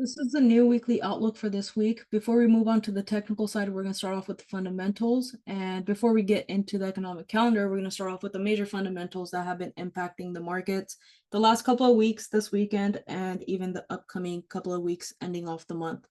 This is the new weekly outlook for this week. Before we move on to the technical side, we're going to start off with the fundamentals. And before we get into the economic calendar, we're going to start off with the major fundamentals that have been impacting the markets the last couple of weeks, this weekend, and even the upcoming couple of weeks ending off the month.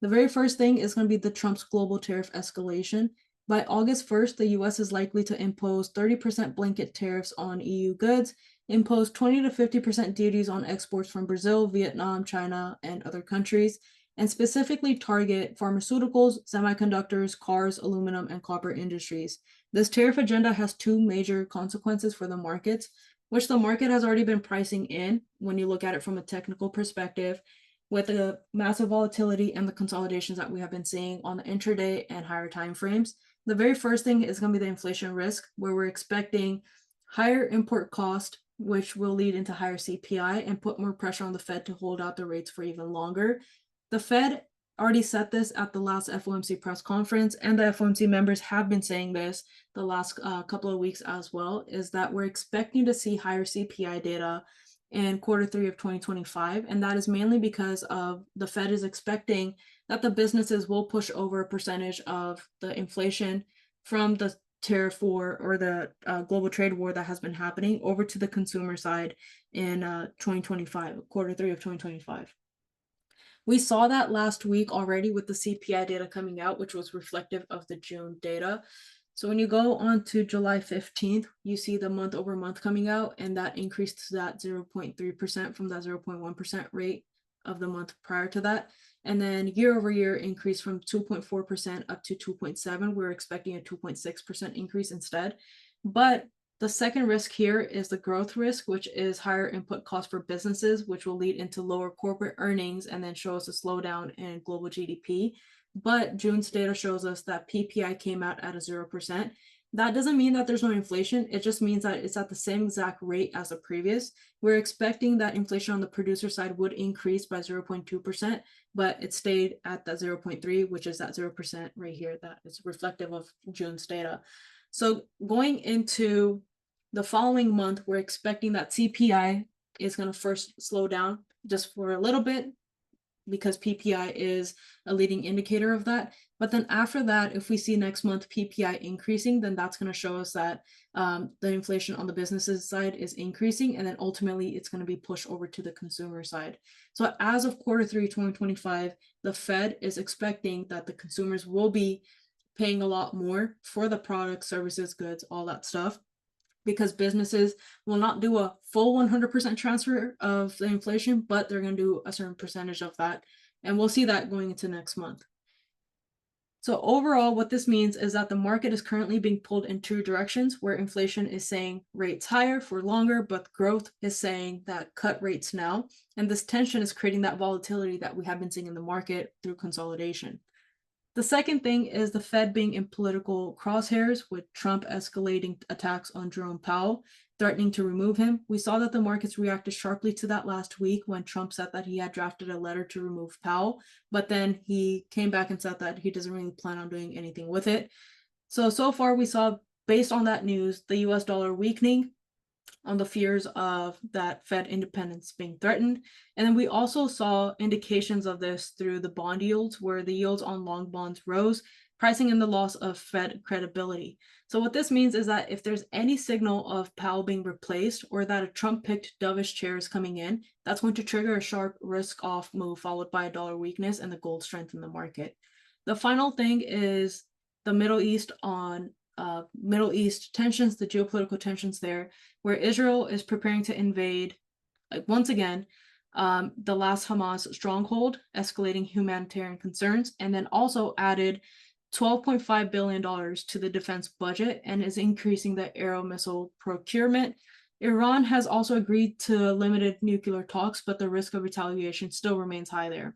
The very first thing is going to be the Trump's global tariff escalation. By August 1st, the US is likely to impose 30% blanket tariffs on EU goods, impose 20 to 50% duties on exports from Brazil, Vietnam, China, and other countries, and specifically target pharmaceuticals, semiconductors, cars, aluminum, and copper industries. This tariff agenda has two major consequences for the markets, which the market has already been pricing in when you look at it from a technical perspective, with the massive volatility and the consolidations that we have been seeing on the intraday and higher time frames. The very first thing is going to be the inflation risk, where we're expecting higher import cost, which will lead into higher CPI and put more pressure on the Fed to hold out the rates for even longer. The Fed already said this at the last FOMC press conference, and the FOMC members have been saying this the last couple of weeks as well, is that we're expecting to see higher CPI data in Q3 of 2025, and that is mainly because of the Fed is expecting that the businesses will push over a percentage of the inflation from the tariff war or the global trade war that has been happening over to the consumer side in 2025, Q3 of 2025. We saw that last week already with the CPI data coming out, which was reflective of the June data. So when you go on to July 15th, you see the month over month coming out, and that increased to that 0.3% from that 0.1% rate of the month prior to that. And then year over year increase from 2.4% up to 2.7. We're expecting a 2.6% increase instead. But the second risk here is the growth risk, which is higher input costs for businesses, which will lead into lower corporate earnings and then show us a slowdown in global GDP. But June's data shows us that PPI came out at a 0%. That doesn't mean that there's no inflation. It just means that it's at the same exact rate as the previous. We're expecting that inflation on the producer side would increase by 0.2%, but it stayed at that 0.3, which is that 0% right here that is reflective of June's data. So going into the following month, we're expecting that CPI is going to first slow down just for a little bit, because PPI is a leading indicator of that. But then after that, if we see next month PPI increasing, then that's going to show us that the inflation on the businesses side is increasing, and then ultimately it's going to be pushed over to the consumer side. So as of Q3 2025, the Fed is expecting that the consumers will be paying a lot more for the products, services, goods, all that stuff, because businesses will not do a full 100% transfer of the inflation, but they're going to do a certain percentage of that. And we'll see that going into next month. So overall, what this means is that the market is currently being pulled in two directions, where inflation is saying rates higher for longer, but growth is saying that cut rates now. And this tension is creating that volatility that we have been seeing in the market through consolidation. The second thing is the Fed being in political crosshairs, with Trump escalating attacks on Jerome Powell, threatening to remove him. We saw that the markets reacted sharply to that last week when Trump said that he had drafted a letter to remove Powell, but then he came back and said that he doesn't really plan on doing anything with it. So far we saw, based on that news, the US dollar weakening on the fears of that Fed independence being threatened. And then we also saw indications of this through the bond yields, where the yields on long bonds rose, pricing in the loss of Fed credibility. So what this means is that if there's any signal of Powell being replaced, or that a Trump-picked dovish chair is coming in, that's going to trigger a sharp risk-off move followed by a dollar weakness and the gold strength in the market. The final thing is the Middle East tensions, the geopolitical tensions there, where Israel is preparing to invade, once again, the last Hamas stronghold, escalating humanitarian concerns, and then also added $12.5 billion to the defense budget and is increasing the Arrow missile procurement. Iran has also agreed to limited nuclear talks, but the risk of retaliation still remains high there.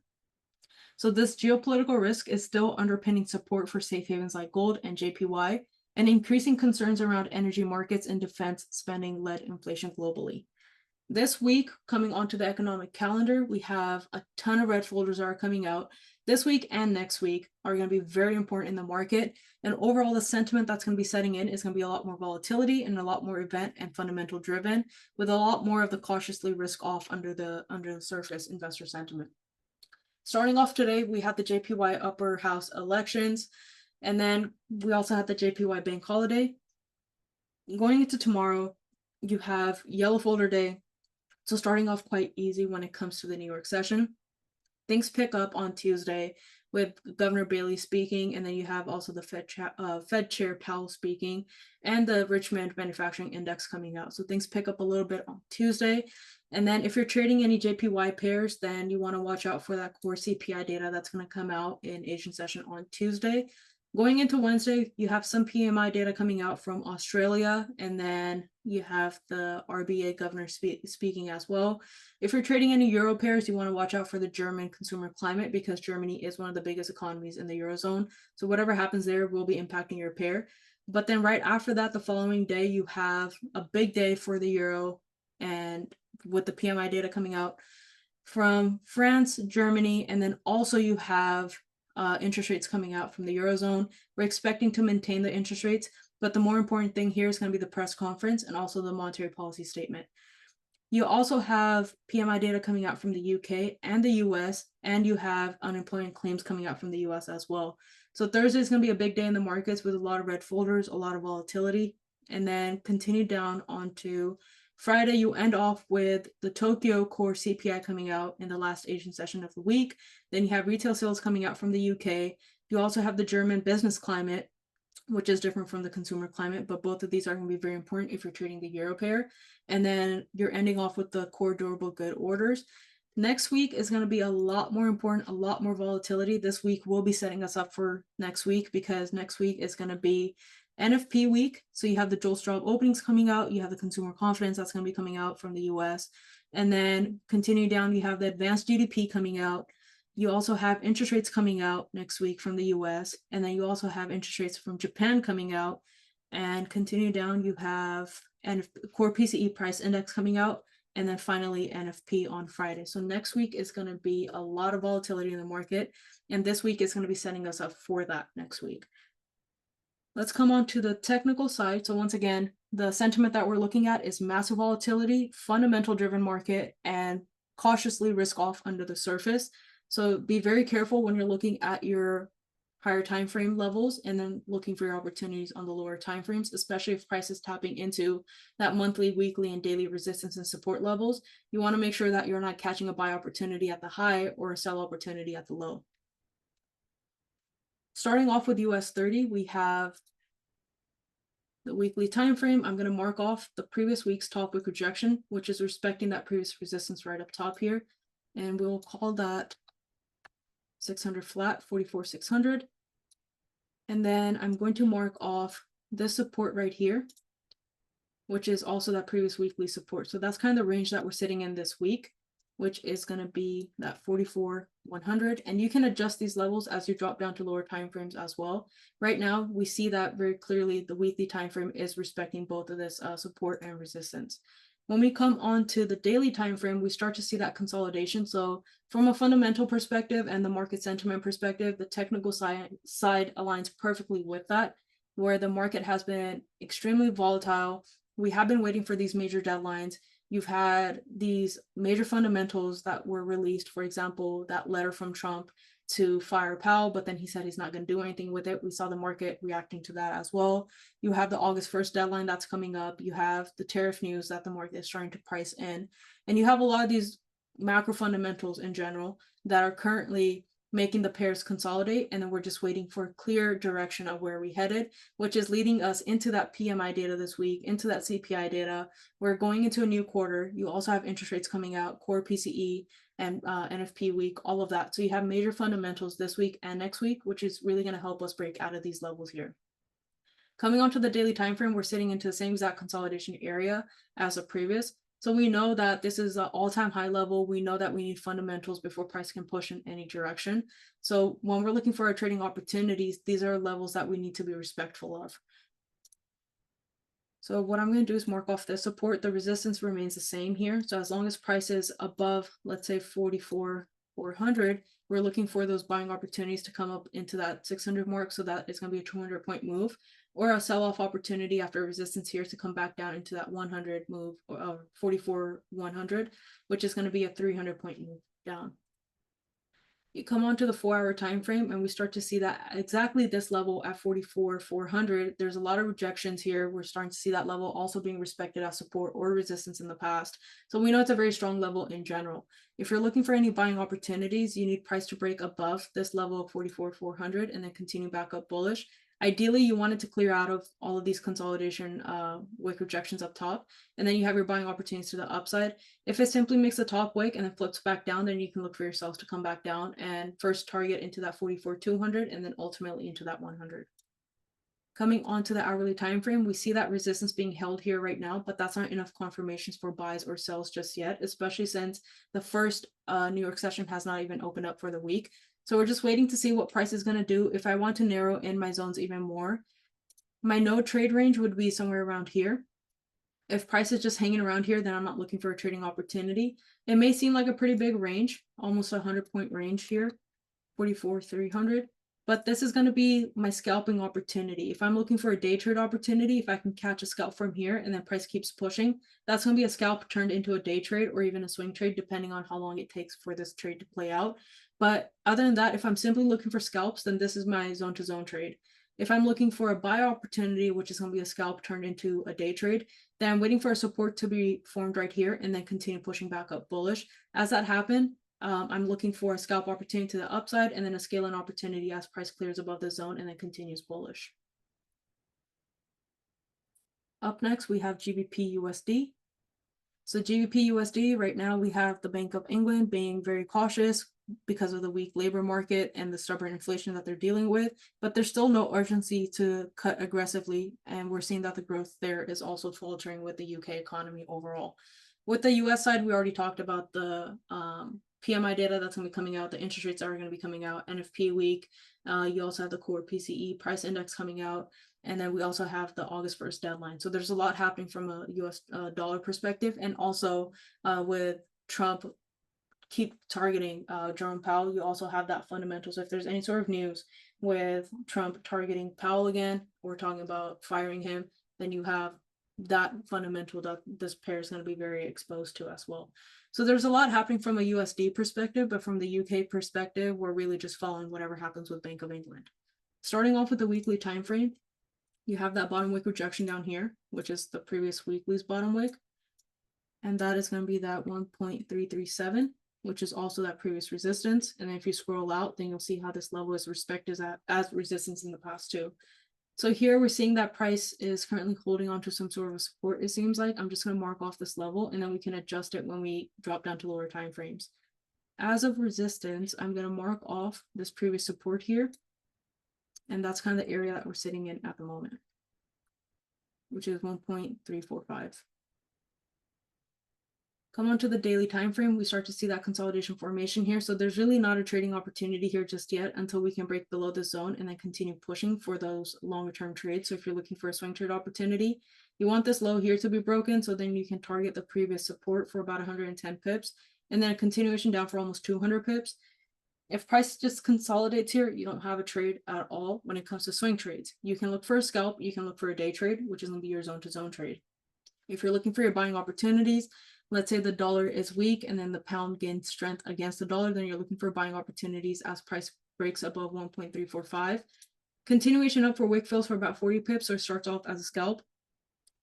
So this geopolitical risk is still underpinning support for safe havens like gold and JPY, and increasing concerns around energy markets and defense spending led inflation globally. This week, coming onto the economic calendar, we have a ton of red folders that are coming out. This week and next week are going to be very important in the market. And overall, the sentiment that's going to be setting in is going to be a lot more volatility and a lot more event and fundamental driven, with a lot more of the cautiously risk off under the surface investor sentiment. Starting off today, we have the JPY upper house elections, and then we also have the JPY bank holiday. Going into tomorrow, you have yellow folder day. So starting off quite easy when it comes to the New York session. Things pick up on Tuesday with Governor Bailey speaking, and then you have also the Fed Chair Powell speaking, and the Richmond Manufacturing Index coming out. So things pick up a little bit on Tuesday. And then if you're trading any JPY pairs, then you want to watch out for that core CPI data that's going to come out in Asian session on Tuesday. Going into Wednesday, you have some PMI data coming out from Australia, and then you have the RBA governor speaking as well. If you're trading any euro pairs, you want to watch out for the German consumer climate because Germany is one of the biggest economies in the Eurozone. So whatever happens there will be impacting your pair. But then right after that, the following day, you have a big day for the euro, and with the PMI data coming out from France, Germany, and then also you have interest rates coming out from the Eurozone. We're expecting to maintain the interest rates, but the more important thing here is going to be the press conference and also the monetary policy statement. You also have PMI data coming out from the UK and the US, and you have unemployment claims coming out from the US as well. So Thursday is going to be a big day in the markets with a lot of red folders, a lot of volatility, and then continue down onto Friday. You end off with the Tokyo core CPI coming out in the last Asian session of the week. Then you have retail sales coming out from the UK. You also have the German business climate, which is different from the consumer climate, but both of these are going to be very important if you're trading the euro pair. And then you're ending off with the core durable good orders. Next week is going to be a lot more important, a lot more volatility. This week will be setting us up for next week because next week is going to be NFP week. So you have the JOLTS job openings coming out, you have the consumer confidence that's going to be coming out from the US. And then continue down, you have the advanced GDP coming out. You also have interest rates coming out next week from the US, and then you also have interest rates from Japan coming out. And continue down, you have core PCE price index coming out, and then finally NFP on Friday. So next week is going to be a lot of volatility in the market, and this week is going to be setting us up for that next week. Let's come on to the technical side. So once again, the sentiment that we're looking at is massive volatility, fundamental driven market, and cautiously risk off under the surface. So be very careful when you're looking at your higher time frame levels and then looking for your opportunities on the lower time frames, especially if price is tapping into that monthly, weekly, and daily resistance and support levels. You want to make sure that you're not catching a buy opportunity at the high or a sell opportunity at the low. Starting off with US 30, we have the weekly time frame. I'm going to mark off the previous week's top wick rejection, which is respecting that previous resistance right up top here, and we'll call that 600 flat, 44,600. And then I'm going to mark off this support right here, which is also that previous weekly support. So that's kind of the range that we're sitting in this week, which is going to be that 44,100. And you can adjust these levels as you drop down to lower time frames as well. Right now, we see that very clearly the weekly time frame is respecting both of this support and resistance. When we come on to the daily time frame, we start to see that consolidation. So from a fundamental perspective and the market sentiment perspective, the technical side aligns perfectly with that, where the market has been extremely volatile. We have been waiting for these major deadlines. You've had these major fundamentals that were released, for example, that letter from Trump to fire Powell, but then he said he's not going to do anything with it. We saw the market reacting to that as well. You have the August 1st deadline that's coming up. You have the tariff news that the market is trying to price in. And you have a lot of these macro fundamentals in general that are currently making the pairs consolidate, and then we're just waiting for a clear direction of where we headed, which is leading us into that PMI data this week, into that CPI data. We're going into a new quarter. You also have interest rates coming out, core PCE, and NFP week, all of that. So you have major fundamentals this week and next week, which is really going to help us break out of these levels here. Coming onto the daily time frame, we're sitting into the same exact consolidation area as the previous. So we know that this is an all-time high level. We know that we need fundamentals before price can push in any direction. So when we're looking for our trading opportunities, these are levels that we need to be respectful of. So what I'm going to do is mark off the support. The resistance remains the same here. So as long as price is above, let's say 44,400, we're looking for those buying opportunities to come up into that 600 mark. So that is going to be a 200-point move, or a sell-off opportunity after resistance here to come back down into that 100 move, 44,100, which is going to be a 300-point move down. You come onto the 4-hour time frame and we start to see that exactly this level at 44,400. There's a lot of rejections here. We're starting to see that level also being respected as support or resistance in the past. So we know it's a very strong level in general. If you're looking for any buying opportunities, you need price to break above this level of 44,400 and then continue back up bullish. Ideally, you want it to clear out of all of these consolidation wick rejections up top, and then you have your buying opportunities to the upside. If it simply makes a top wick and then flips back down, then you can look for yourselves to come back down and first target into that 44,200 and then ultimately into that 100. Coming onto the hourly time frame, we see that resistance being held here right now, but that's not enough confirmations for buys or sells just yet, especially since the first New York session has not even opened up for the week. So we're just waiting to see what price is going to do. If I want to narrow in my zones even more, my no trade range would be somewhere around here. If price is just hanging around here, then I'm not looking for a trading opportunity. It may seem like a pretty big range, almost a 100-point range here, 44,300. But this is going to be my scalping opportunity. If I'm looking for a day trade opportunity, if I can catch a scalp from here and then price keeps pushing, that's going to be a scalp turned into a day trade or even a swing trade, depending on how long it takes for this trade to play out. But other than that, if I'm simply looking for scalps, then this is my zone to zone trade. If I'm looking for a buy opportunity, which is going to be a scalp turned into a day trade, then I'm waiting for a support to be formed right here and then continue pushing back up bullish. As that happens, I'm looking for a scalp opportunity to the upside and then a scale-in opportunity as price clears above the zone and then continues bullish. Up next, we have GBP USD. So GBP USD, right now we have the Bank of England being very cautious because of the weak labor market and the stubborn inflation that they're dealing with, but there's still no urgency to cut aggressively, and we're seeing that the growth there is also faltering with the UK economy overall. With the US side, we already talked about the PMI data that's going to be coming out, the interest rates are going to be coming out, NFP week, you also have the core PCE price index coming out, and then we also have the August 1st deadline. So there's a lot happening from a US dollar perspective, and also with Trump keep targeting Jerome Powell, you also have that fundamental. So if there's any sort of news with Trump targeting Powell again, or talking about firing him, then you have that fundamental that this pair is going to be very exposed to as well. So there's a lot happening from a USD perspective, but from the UK perspective, we're really just following whatever happens with Bank of England. Starting off with the weekly time frame, you have that bottom wick rejection down here, which is the previous weekly's bottom wick. And that is going to be that 1.337, which is also that previous resistance. And then if you scroll out, then you'll see how this level is respected as resistance in the past too. So here we're seeing that price is currently holding on to some sort of a support, it seems like. I'm just going to mark off this level and then we can adjust it when we drop down to lower time frames. As of resistance, I'm going to mark off this previous support here. And that's kind of the area that we're sitting in at the moment, which is 1.345. Come on to the daily time frame, we start to see that consolidation formation here. So there's really not a trading opportunity here just yet until we can break below the zone and then continue pushing for those longer term trades. So if you're looking for a swing trade opportunity, you want this low here to be broken, so then you can target the previous support for about 110 pips and then a continuation down for almost 200 pips. If price just consolidates here, you don't have a trade at all when it comes to swing trades. You can look for a scalp, you can look for a day trade, which is going to be your zone to zone trade. If you're looking for your buying opportunities, let's say the dollar is weak and then the pound gains strength against the dollar, then you're looking for buying opportunities as price breaks above 1.345. Continuation up for wick fills for about 40 pips or starts off as a scalp.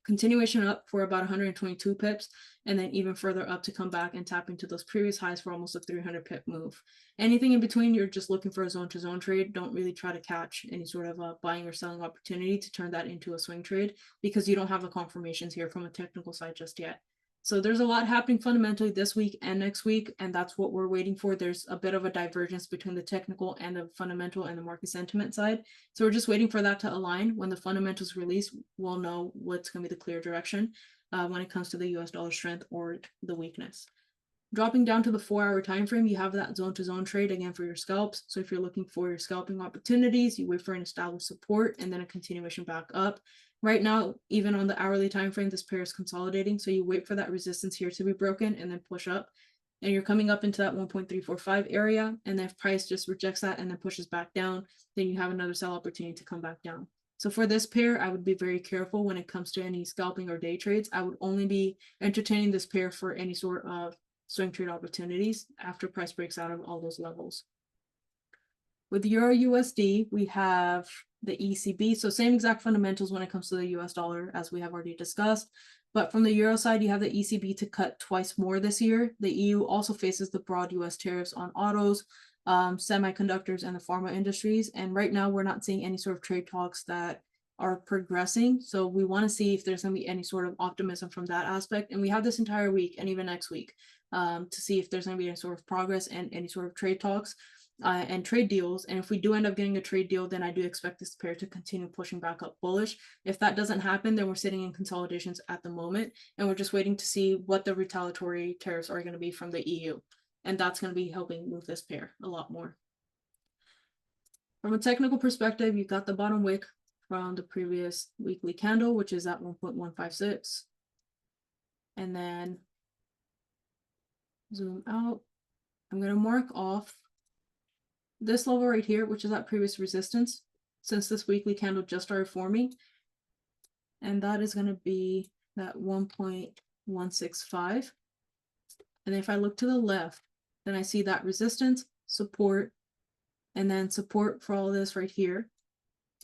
Continuation up for about 122 pips, and then even further up to come back and tap into those previous highs for almost a 300 pip move. Anything in between, you're just looking for a zone to zone trade. Don't really try to catch any sort of a buying or selling opportunity to turn that into a swing trade because you don't have the confirmations here from a technical side just yet. So there's a lot happening fundamentally this week and next week, and that's what we're waiting for. There's a bit of a divergence between the technical and the fundamental and the market sentiment side. So we're just waiting for that to align. When the fundamentals release, we'll know what's going to be the clear direction when it comes to the US dollar strength or the weakness. Dropping down to the 4-hour time frame, you have that zone to zone trade again for your scalps. So if you're looking for your scalping opportunities, you wait for an established support and then a continuation back up. Right now, even on the hourly time frame, this pair is consolidating. So you wait for that resistance here to be broken and then push up. And you're coming up into that 1.345 area. And then if price just rejects that and then pushes back down, then you have another sell opportunity to come back down. So for this pair, I would be very careful when it comes to any scalping or day trades. I would only be entertaining this pair for any sort of swing trade opportunities after price breaks out of all those levels. With Euro USD, we have the ECB. So same exact fundamentals when it comes to the US dollar as we have already discussed. But from the Euro side, you have the ECB to cut twice more this year. The EU also faces the broad US tariffs on autos, semiconductors, and the pharma industries. And right now, we're not seeing any sort of trade talks that are progressing. So we want to see if there's going to be any sort of optimism from that aspect. And we have this entire week and even next week to see if there's going to be any sort of progress and any sort of trade talks and trade deals. And if we do end up getting a trade deal, then I do expect this pair to continue pushing back up bullish. If that doesn't happen, then we're sitting in consolidations at the moment, and we're just waiting to see what the retaliatory tariffs are going to be from the EU. And that's going to be helping move this pair a lot more. From a technical perspective, you've got the bottom wick from the previous weekly candle, which is at 1.156. And then zoom out. I'm going to mark off this level right here, which is that previous resistance, since this weekly candle just started forming. And that is going to be that 1.165. And if I look to the left, then I see that resistance, support, and then support for all this right here.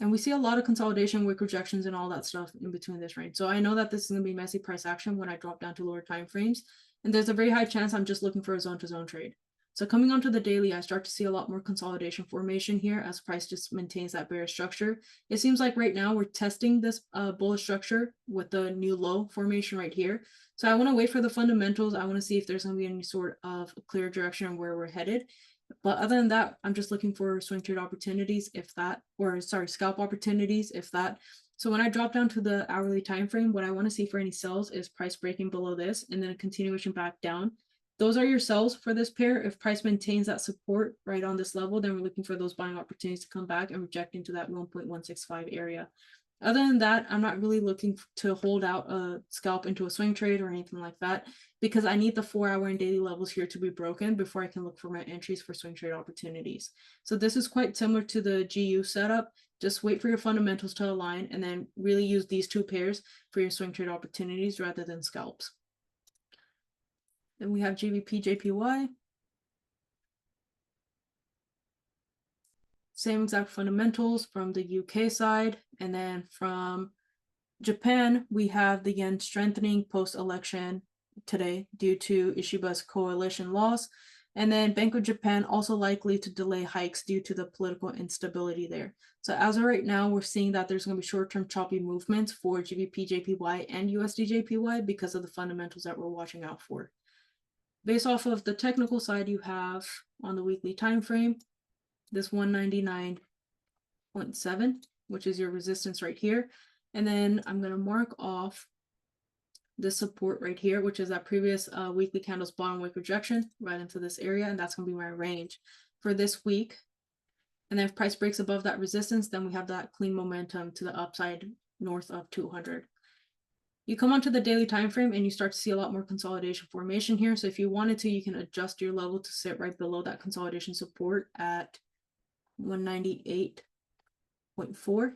And we see a lot of consolidation, wick rejections, and all that stuff in between this range. So I know that this is going to be messy price action when I drop down to lower time frames. And there's a very high chance I'm just looking for a zone-to-zone trade. So coming onto the daily, I start to see a lot more consolidation formation here as price just maintains that bearish structure. It seems like right now we're testing this bullish structure with the new low formation right here. So I want to wait for the fundamentals. I want to see if there's going to be any sort of clear direction where we're headed. But other than that, I'm just looking for swing trade opportunities, if that, or sorry, scalp opportunities, if that. So when I drop down to the hourly time frame, what I want to see for any sells is price breaking below this and then a continuation back down. Those are your sells for this pair. If price maintains that support right on this level, then we're looking for those buying opportunities to come back and reject into that 1.165 area. Other than that, I'm not really looking to hold out a scalp into a swing trade or anything like that, because I need the 4-hour and daily levels here to be broken before I can look for my entries for swing trade opportunities. So this is quite similar to the GU setup. Just wait for your fundamentals to align and then really use these two pairs for your swing trade opportunities rather than scalps. Then we have GBP JPY. Same exact fundamentals from the UK side. And then from Japan, we have the yen strengthening post-election today due to Ishiba's coalition loss. And then Bank of Japan also likely to delay hikes due to the political instability there. So as of right now, we're seeing that there's going to be short-term choppy movements for GBP JPY and USD JPY because of the fundamentals that we're watching out for. Based off of the technical side, you have on the weekly time frame this 199.7, which is your resistance right here. And then I'm going to mark off this support right here, which is that previous weekly candle's bottom wick rejection right into this area. And that's going to be my range for this week. And then if price breaks above that resistance, then we have that clean momentum to the upside north of 200. You come onto the daily time frame and you start to see a lot more consolidation formation here. So if you wanted to, you can adjust your level to sit right below that consolidation support at 198.4.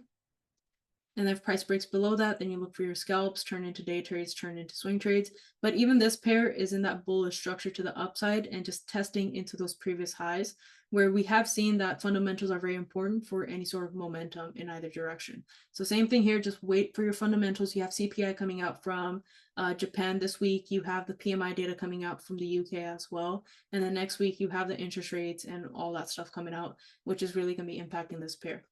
And if price breaks below that, then you look for your scalps, turn into day trades, turn into swing trades. But even this pair is in that bullish structure to the upside and just testing into those previous highs, where we have seen that fundamentals are very important for any sort of momentum in either direction. So same thing here, just wait for your fundamentals. You have CPI coming out from Japan this week. You have the PMI data coming out from the UK as well. And then next week, you have the interest rates and all that stuff coming out, which is really going to be impacting this pair.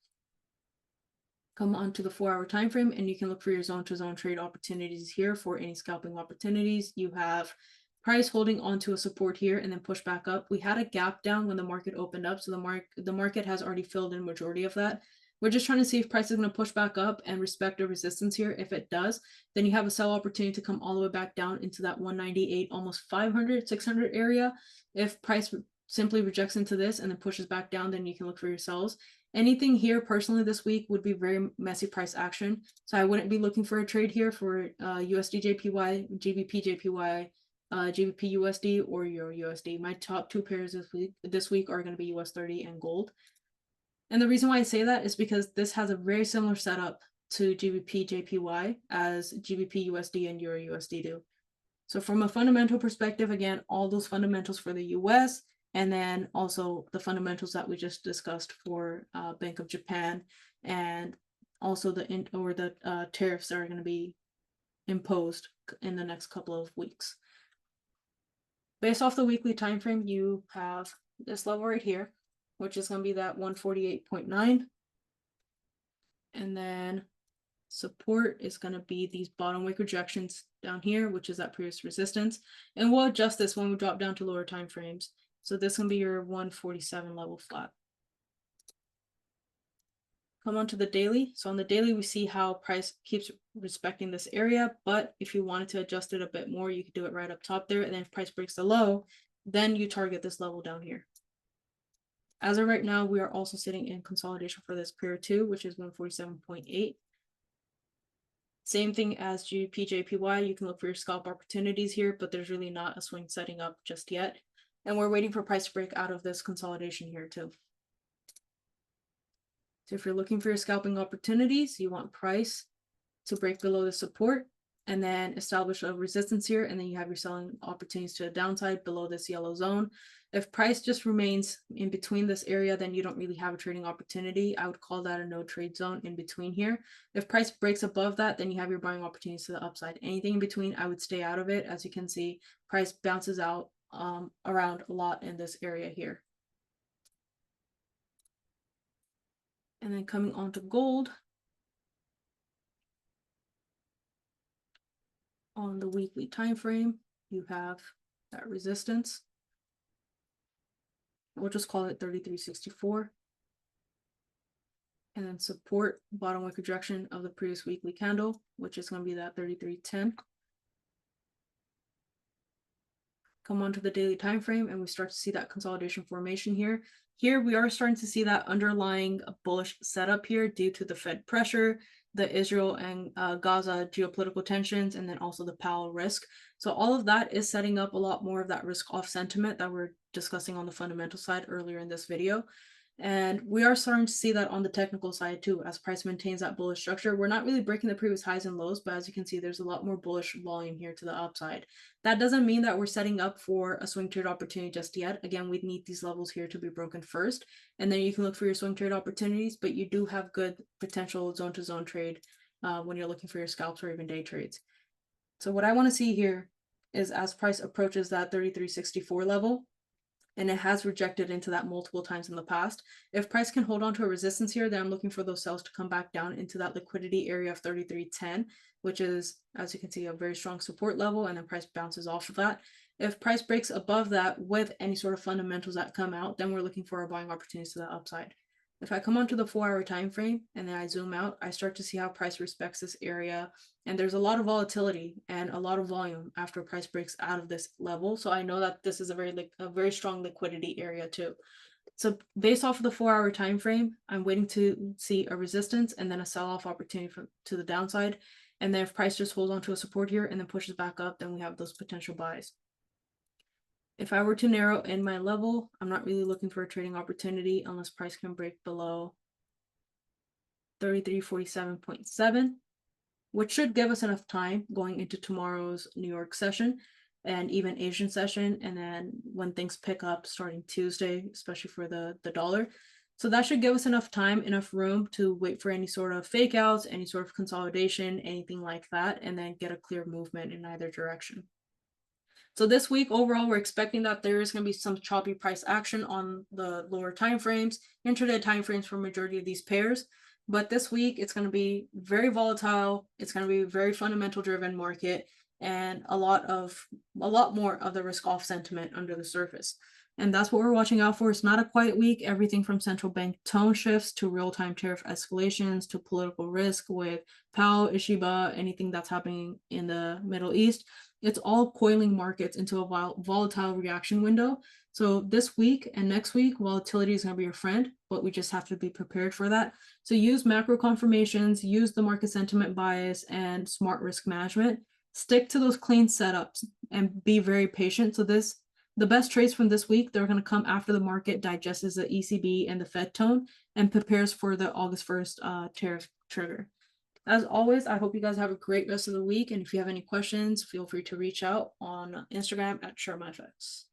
Come onto the 4-hour time frame and you can look for your zone-to-zone trade opportunities here for any scalping opportunities. You have price holding onto a support here and then push back up. We had a gap down when the market opened up, so the market has already filled in majority of that. We're just trying to see if price is going to push back up and respect the resistance here. If it does, then you have a sell opportunity to come all the way back down into that 198, almost 500, 600 area. If price simply rejects into this and then pushes back down, then you can look for your sells. Anything here personally this week would be very messy price action. So I wouldn't be looking for a trade here for USD JPY, GBP JPY, GBP USD, or Euro USD. My top two pairs this week are going to be US 30 and gold. And the reason why I say that is because this has a very similar setup to GBP JPY as GBP USD and Euro USD do. So from a fundamental perspective, again, all those fundamentals for the US, and then also the fundamentals that we just discussed for Bank of Japan, and also the tariffs that are going to be imposed in the next couple of weeks. Based off the weekly time frame, you have this level right here, which is going to be that 148.9, and then support is going to be these bottom wick rejections down here, which is that previous resistance, and we'll adjust this when we drop down to lower time frames. So this can be your 147 level flat. Come on to the daily. So on the daily, we see how price keeps respecting this area, but if you wanted to adjust it a bit more, you could do it right up top there, and then if price breaks the low, then you target this level down here. As of right now, we are also sitting in consolidation for this period 2, which is 147.8. Same thing as GBP/JPY, you can look for your scalp opportunities here, but there's really not a swing setting up just yet. And we're waiting for price to break out of this consolidation here too. So if you're looking for your scalping opportunities, you want price to break below the support and then establish a resistance here, and then you have your selling opportunities to the downside below this yellow zone. If price just remains in between this area, then you don't really have a trading opportunity. I would call that a no trade zone in between here. If price breaks above that, then you have your buying opportunities to the upside. Anything in between, I would stay out of it. As you can see, price bounces out around a lot in this area here. And then coming on to gold. On the weekly time frame, you have that resistance. We'll just call it 33.64. And then support, bottom wick rejection of the previous weekly candle, which is going to be that 33.10. Come on to the daily time frame, and we start to see that consolidation formation here. Here we are starting to see that underlying bullish setup here due to the Fed pressure, the Israel and Gaza geopolitical tensions, and then also the Powell risk. So all of that is setting up a lot more of that risk off sentiment that we're discussing on the fundamental side earlier in this video. And we are starting to see that on the technical side too, as price maintains that bullish structure. We're not really breaking the previous highs and lows, but as you can see, there's a lot more bullish volume here to the upside. That doesn't mean that we're setting up for a swing trade opportunity just yet. Again, we need these levels here to be broken first, and then you can look for your swing trade opportunities, but you do have good potential zone to zone trade when you're looking for your scalps or even day trades. So what I want to see here is as price approaches that 33.64 level, and it has rejected into that multiple times in the past. If price can hold on to a resistance here, then I'm looking for those sells to come back down into that liquidity area of 33.10, which is, as you can see, a very strong support level, and then price bounces off of that. If price breaks above that with any sort of fundamentals that come out, then we're looking for our buying opportunities to the upside. If I come onto the 4-hour time frame and then I zoom out, I start to see how price respects this area, and there's a lot of volatility and a lot of volume after price breaks out of this level. So I know that this is a very strong liquidity area too. So based off of the 4-hour time frame, I'm waiting to see a resistance and then a sell-off opportunity to the downside. And then if price just holds on to a support here and then pushes back up, then we have those potential buys. If I were to narrow in my level, I'm not really looking for a trading opportunity unless price can break below 33.47.7, which should give us enough time going into tomorrow's New York session and even Asian session, and then when things pick up starting Tuesday, especially for the dollar. So that should give us enough time, enough room to wait for any sort of fake outs, any sort of consolidation, anything like that, and then get a clear movement in either direction. So this week overall, we're expecting that there is going to be some choppy price action on the lower time frames, intraday time frames for majority of these pairs. But this week, it's going to be very volatile. It's going to be a very fundamental driven market, and a lot more of the risk off sentiment under the surface. And that's what we're watching out for. It's not a quiet week. Everything from central bank tone shifts to real-time tariff escalations to political risk with Powell, Ishiba, anything that's happening in the Middle East. It's all coiling markets into a volatile reaction window. So this week and next week, volatility is going to be your friend, but we just have to be prepared for that. So use macro confirmations, use the market sentiment bias, and smart risk management. Stick to those clean setups and be very patient. So the best trades from this week, they're going to come after the market digests the ECB and the Fed tone and prepares for the August 1st tariff trigger. As always, I hope you guys have a great rest of the week. And if you have any questions, feel free to reach out on Instagram at SharmaFX.